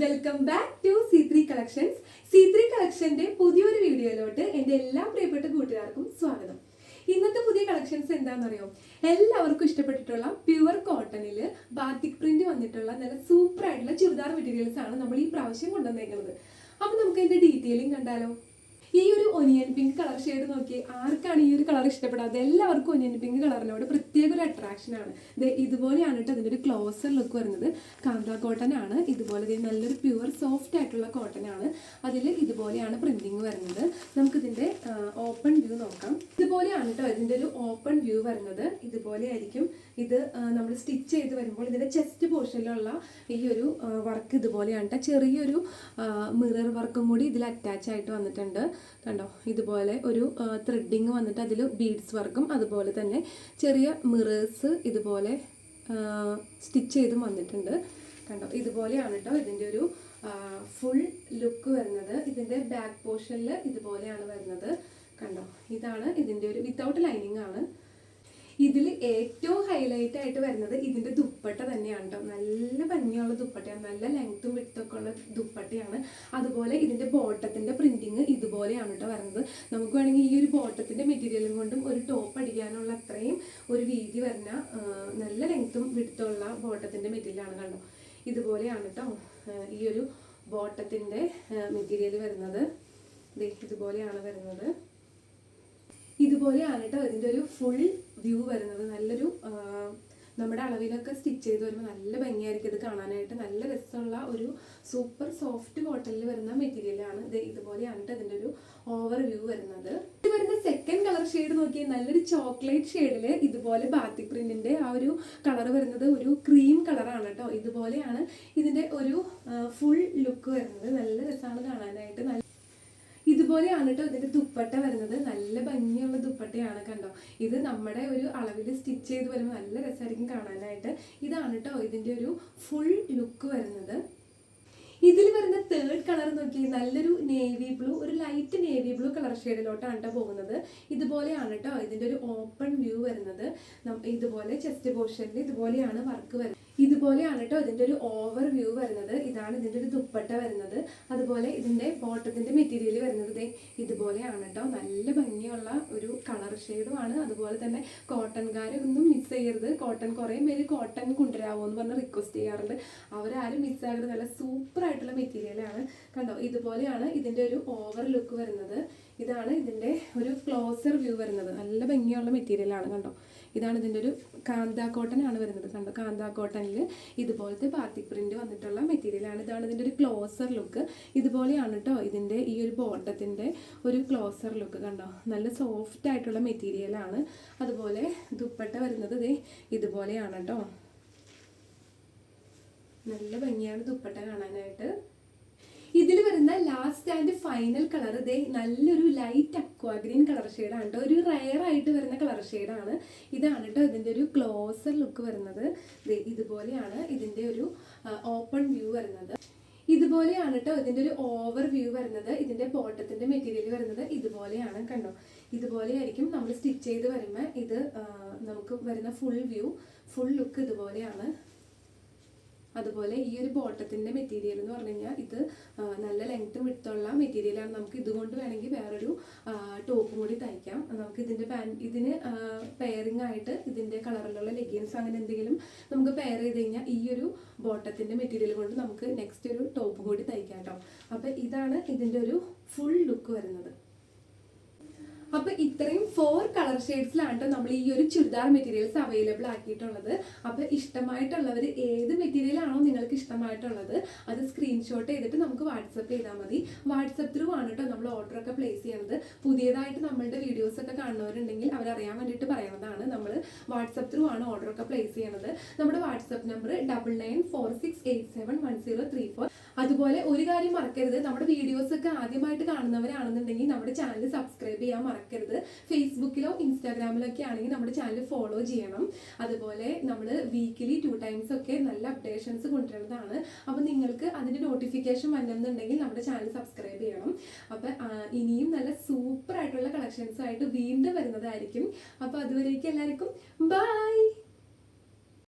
Welcome back to C3 collections. C3 കളക്ഷന്റെ പുതിയൊരു വീഡിയോയിലോട്ട് എൻ്റെ എല്ലാ പ്രിയപ്പെട്ട കൂട്ടുകാർക്കും സ്വാഗതം. ഇന്നത്തെ പുതിയ കളക്ഷൻസ് എന്താണെന്നറിയോ? എല്ലാവർക്കും ഇഷ്ടപ്പെട്ടിട്ടുള്ള പ്യുവർ കോട്ടണിൽ ബാത്തിക് പ്രിന്റ് വന്നിട്ടുള്ള നല്ല സൂപ്പർ ആയിട്ടുള്ള ചുരിദാർ മെറ്റീരിയൽസ് ആണ് നമ്മൾ ഈ പ്രാവശ്യം കൊണ്ടുവന്നേക്കുന്നത്. അപ്പോൾ നമുക്ക് അതിന്റെ ഡീറ്റെയിലിംഗ് കണ്ടാലോ? ഈ ഒരു ഒനിയൻ പിങ്ക് കളർ ഷെയ്ഡ് നോക്കി ആർക്കാണ് ഈ ഒരു കളർ ഇഷ്ടപ്പെടാതെ? എല്ലാവർക്കും ഒനിയൻ പിങ്ക് കളറിനോട് പ്രത്യേക ഒരു അട്രാക്ഷൻ ആണ്. ഇതുപോലെയാണ് കേട്ടോ അതിൻ്റെ ഒരു ക്ലോസർ ലുക്ക് വരുന്നത്. കാന്ത കോട്ടൺ ആണ്. ഇതുപോലെ നല്ലൊരു പ്യുവർ സോഫ്റ്റ് ആയിട്ടുള്ള കോട്ടൺ ആണ്. അതിൽ ഇതുപോലെയാണ് പ്രിന്റിങ് വരുന്നത്. നമുക്കിതിൻ്റെ ഓപ്പൺ വ്യൂ നോക്കാം. ഇതുപോലെയാണ് കേട്ടോ ഇതിൻ്റെ ഒരു ഓപ്പൺ വ്യൂ വരുന്നത്. ഇതുപോലെ ആയിരിക്കും ഇത് നമ്മൾ സ്റ്റിച്ച് ചെയ്ത് വരുമ്പോൾ ഇതിൻ്റെ ചെസ്റ്റ് പോർഷനിലുള്ള ഈ ഒരു വർക്ക് ഇതുപോലെയാണ് കേട്ടോ. ചെറിയൊരു മിറർ വർക്കും കൂടി ഇതിൽ അറ്റാച്ച് ആയിട്ട് വന്നിട്ടുണ്ട്. കണ്ടോ, ഇതുപോലെ ഒരു ത്രെഡിങ് വന്നിട്ട് അതിൽ ബീഡ്സ് വർക്കും അതുപോലെ തന്നെ ചെറിയ മിറേഴ്സ് ഇതുപോലെ സ്റ്റിച്ച് ചെയ്തും വന്നിട്ടുണ്ട്. കണ്ടോ, ഇതുപോലെയാണ് കേട്ടോ ഇതിൻ്റെ ഒരു ഫുൾ ലുക്ക് വരുന്നത്. ഇതിൻ്റെ ബാക്ക് പോർഷനിൽ ഇതുപോലെയാണ് വരുന്നത്. കണ്ടോ, ഇതാണ് ഇതിൻ്റെ ഒരു വിത്തൗട്ട് ലൈനിങ് ആണ്. ഇതിൽ ഏറ്റവും ഹൈലൈറ്റ് ആയിട്ട് വരുന്നത് ഇതിൻ്റെ ദുപ്പട്ട തന്നെയാണ് കേട്ടോ. നല്ല ഭംഗിയുള്ള ദുപ്പട്ടയാണ്, നല്ല ലെങ്ത്തും വിട്തൊക്കെ ഉള്ള ദുപ്പട്ടയാണ്. അതുപോലെ ഇതിൻ്റെ ബോട്ടത്തിൻ്റെ പ്രിന്റിങ് ഇതുപോലെയാണ് കേട്ടോ വരുന്നത്. നമുക്ക് വേണമെങ്കിൽ ഈ ഒരു ബോട്ടത്തിൻ്റെ മെറ്റീരിയലും കൊണ്ടും ഒരു ടോപ്പ് അടിക്കാനുള്ള അത്രയും ഒരു വീതി വരുന്ന നല്ല ലെങ്ത്തും വിട്ത്തുള്ള ബോട്ടത്തിൻ്റെ മെറ്റീരിയലാണ്. കണ്ടോ, ഇതുപോലെയാണ് കേട്ടോ ഈ ഒരു ബോട്ടത്തിൻ്റെ മെറ്റീരിയൽ വരുന്നത്. ഇതുപോലെയാണ് വരുന്നത്. ഇതുപോലെയാണ് കേട്ടോ ഇതിൻ്റെ ഒരു ഫുൾ വ്യൂ വരുന്നത്. നല്ലൊരു നമ്മുടെ അളവിലൊക്കെ സ്റ്റിച്ച് ചെയ്ത് വരുമ്പോൾ നല്ല ഭംഗിയായിരിക്കും ഇത് കാണാനായിട്ട്. നല്ല രസമുള്ള ഒരു സൂപ്പർ സോഫ്റ്റ് കോട്ടണിൽ വരുന്ന മെറ്റീരിയലാണ്. ഇതുപോലെയാണ് കേട്ടോ ഇതിൻ്റെ ഒരു ഓവർ വ്യൂ വരുന്നത്. ഇത് വരുന്ന സെക്കൻഡ് കളർ ഷെയ്ഡ് നോക്കിയാൽ നല്ലൊരു ചോക്ലേറ്റ് ഷെയ്ഡിൽ ഇതുപോലെ ബാത്തിക് പ്രിന്റിന്റെ ആ ഒരു കളർ വരുന്നത് ഒരു ക്രീം കളറാണ് കേട്ടോ. ഇതുപോലെയാണ് ഇതിൻ്റെ ഒരു ഫുൾ ലുക്ക് വരുന്നത്. നല്ല രസമാണ് കാണാനായിട്ട്. ഇതുപോലെയാണ് കേട്ടോ ഇതിൻ്റെ ദുപ്പട്ട വരുന്നത്. നല്ല ഭംഗിയുള്ള ദുപ്പട്ടയാണ്. കണ്ടോ, ഇത് നമ്മുടെ ഒരു അളവിൽ സ്റ്റിച്ച് ചെയ്ത് വരുമ്പോൾ നല്ല രസമായിരിക്കും കാണാനായിട്ട്. ഇതാണ് കേട്ടോ ഇതിൻ്റെ ഒരു ഫുൾ ലുക്ക് വരുന്നത്. ഇതിൽ വരുന്ന തേർഡ് കളർ നോക്കി നല്ലൊരു നേവി ബ്ലൂ, ഒരു ലൈറ്റ് നേവി ബ്ലൂ കളർ ഷെയ്ഡിലോട്ടാണ് കേട്ടോ പോകുന്നത്. ഇതുപോലെയാണ് കേട്ടോ ഇതിൻ്റെ ഒരു ഓപ്പൺ വ്യൂ വരുന്നത്. ഇതുപോലെ ചെസ്റ്റ് പോർഷനിൽ ഇതുപോലെയാണ് വർക്ക് വരുന്നത്. ഇതുപോലെയാണ് കേട്ടോ ഇതിൻ്റെ ഒരു ഓവർ വ്യൂ വരുന്നത്. ഇതാണ് ഇതിൻ്റെ ഒരു ദുപ്പട്ട വരുന്നത്. അതുപോലെ ഇതിൻ്റെ ബോട്ടത്തിൻ്റെ മെറ്റീരിയൽ വരുന്നത് ഇതുപോലെയാണ് കേട്ടോ. നല്ല ഭംഗിയുള്ള ഒരു കളർ ഷെയ്ഡുമാണ്. അതുപോലെ തന്നെ കോട്ടൺകാരൊന്നും മിസ് ചെയ്യരുത്. കോട്ടൺ കുറേ പേര് കോട്ടൺ കൊണ്ടുവരാമോ എന്ന് പറഞ്ഞ് റിക്വസ്റ്റ് ചെയ്യാറുണ്ട്. അവരാരും മിസ്സാകരുത്. നല്ല സൂപ്പർ ആയിട്ടുള്ള മെറ്റീരിയലാണ്. കണ്ടോ, ഇതുപോലെയാണ് ഇതിൻ്റെ ഒരു ഓവർ ലുക്ക് വരുന്നത്. ഇതാണ് ഇതിൻ്റെ ഒരു ക്ലോസർ വ്യൂ വരുന്നത്. നല്ല ഭംഗിയുള്ള മെറ്റീരിയലാണ്. കണ്ടോ, ഇതാണ് ഇതിൻ്റെ ഒരു കാന്ത കോട്ടൺ ആണ് വരുന്നത്. കണ്ടോ, കാന്ത കോട്ടണിൽ ഇതുപോലത്തെ ബാത്തിക് പ്രിന്റ് വന്നിട്ടുള്ള മെറ്റീരിയലാണ്. ഇതാണ് ഇതിൻ്റെ ഒരു ക്ലോസർ ലുക്ക്. ഇതുപോലെയാണ് കേട്ടോ ഇതിൻ്റെ ഈ ഒരു ബോട്ടത്തിൻ്റെ ഒരു ക്ലോസർ ലുക്ക്. കണ്ടോ, നല്ല സോഫ്റ്റ് ആയിട്ടുള്ള മെറ്റീരിയലാണ്. അതുപോലെ ദുപ്പട്ട വരുന്നത് ഇതുപോലെയാണ് കേട്ടോ. നല്ല ഭംഗിയാണ് ദുപ്പട്ട കാണാനായിട്ട്. ഇതിൽ വരുന്ന ലാസ്റ്റ് ആൻഡ് ഫൈനൽ കളർ നല്ലൊരു ലൈറ്റ് അക്വാ ഗ്രീൻ കളർ ഷെയ്ഡാണ് കേട്ടോ. ഒരു റയർ ആയിട്ട് വരുന്ന കളർ ഷെയ്ഡാണ്. ഇതാണ് കേട്ടോ ഇതിൻ്റെ ഒരു ക്ലോസർ ലുക്ക് വരുന്നത്. ഇതുപോലെയാണ് ഇതിൻ്റെ ഒരു ഓപ്പൺ വ്യൂ വരുന്നത്. ഇതുപോലെയാണ് കേട്ടോ ഇതിൻ്റെ ഒരു ഓവർ വ്യൂ വരുന്നത്. ഇതിൻ്റെ ബോട്ടത്തിൻ്റെ മെറ്റീരിയൽ വരുന്നത് ഇതുപോലെയാണ്. കണ്ടോ, ഇതുപോലെയായിരിക്കും നമ്മൾ സ്റ്റിച്ച് ചെയ്ത് വരുമ്പോൾ ഇത് നമുക്ക് വരുന്ന ഫുൾ വ്യൂ, ഫുൾ ലുക്ക് ഇതുപോലെയാണ്. അതുപോലെ ഈ ഒരു ബോട്ടത്തിൻ്റെ മെറ്റീരിയൽ എന്ന് പറഞ്ഞു കഴിഞ്ഞാൽ ഇത് നല്ല ലെങ്ത്തും വിട്ടുള്ള മെറ്റീരിയലാണ്. നമുക്ക് ഇതുകൊണ്ട് വേണമെങ്കിൽ വേറൊരു ടോപ്പും കൂടി തയ്ക്കാം. നമുക്ക് ഇതിന് പെയറിംഗ് ആയിട്ട് ഇതിൻ്റെ കളറിലുള്ള ലെഗിൻസ് അങ്ങനെ എന്തെങ്കിലും നമുക്ക് പെയർ ചെയ്ത് കഴിഞ്ഞാൽ ഈ ഒരു ബോട്ടത്തിൻ്റെ മെറ്റീരിയൽ കൊണ്ട് നമുക്ക് നെക്സ്റ്റ് ഒരു ടോപ്പും കൂടി തയ്ക്കാം കേട്ടോ. അപ്പോൾ ഇതാണ് ഇതിൻ്റെ ഒരു ഫുൾ ലുക്ക് വരുന്നത്. അപ്പൊ ഇത്രയും 4 കളർ ഷെയ്ഡ്സിലാണ് നമ്മൾ ഈ ഒരു ചുരിദാർ മെറ്റീരിയൽസ് അവൈലബിൾ ആക്കിയിട്ടുള്ളത്. അപ്പൊ ഇഷ്ടമായിട്ടുള്ളവർ ഏത് മെറ്റീരിയൽ ആണോ നിങ്ങൾക്ക് ഇഷ്ടമായിട്ടുള്ളത് അത് സ്ക്രീൻഷോട്ട് ചെയ്തിട്ട് നമുക്ക് വാട്സപ്പ് ചെയ്താൽ മതി. വാട്സപ്പ് ത്രൂ ആണ് കേട്ടോ നമ്മൾ ഓർഡർ ഒക്കെ പ്ലേസ് ചെയ്യുന്നത്. പുതിയതായിട്ട് നമ്മളുടെ വീഡിയോസ് ഒക്കെ കാണുന്നവരുണ്ടെങ്കിൽ അവരറിയാൻ വേണ്ടിയിട്ട് പറയുന്നതാണ്. നമ്മൾ വാട്സപ്പ് ത്രൂ ആണ് ഓർഡർ ഒക്കെ പ്ലേസ് ചെയ്യുന്നത്. നമ്മുടെ വാട്സപ്പ് നമ്പർ 9946871034. അതുപോലെ ഒരു കാര്യം മറക്കരുത്, നമ്മുടെ വീഡിയോസ് ഒക്കെ ആദ്യമായിട്ട് കാണുന്നവരാണെന്നുണ്ടെങ്കിൽ നമ്മുടെ ചാനൽ സബ്സ്ക്രൈബ് ചെയ്യാൻ മറക്കരുത്. ഫേസ്ബുക്കിലോ ഇൻസ്റ്റാഗ്രാമിലോ ഒക്കെ ആണെങ്കിൽ നമ്മുടെ ചാനൽ ഫോളോ ചെയ്യണം. അതുപോലെ നമ്മൾ വീക്കിലി 2 times ഒക്കെ നല്ല അപ്ഡേഷൻസ് കൊണ്ടുവരുന്നതാണ്. അപ്പം നിങ്ങൾക്ക് അതിൻ്റെ നോട്ടിഫിക്കേഷൻ വരണമെന്നുണ്ടെങ്കിൽ നമ്മുടെ ചാനൽ സബ്സ്ക്രൈബ് ചെയ്യണം. അപ്പം ഇനിയും നല്ല സൂപ്പർ ആയിട്ടുള്ള കളക്ഷൻസ് ആയിട്ട് വീണ്ടും വരുന്നതായിരിക്കും. അപ്പോൾ അതുവരേക്കും എല്ലാവർക്കും ബൈ.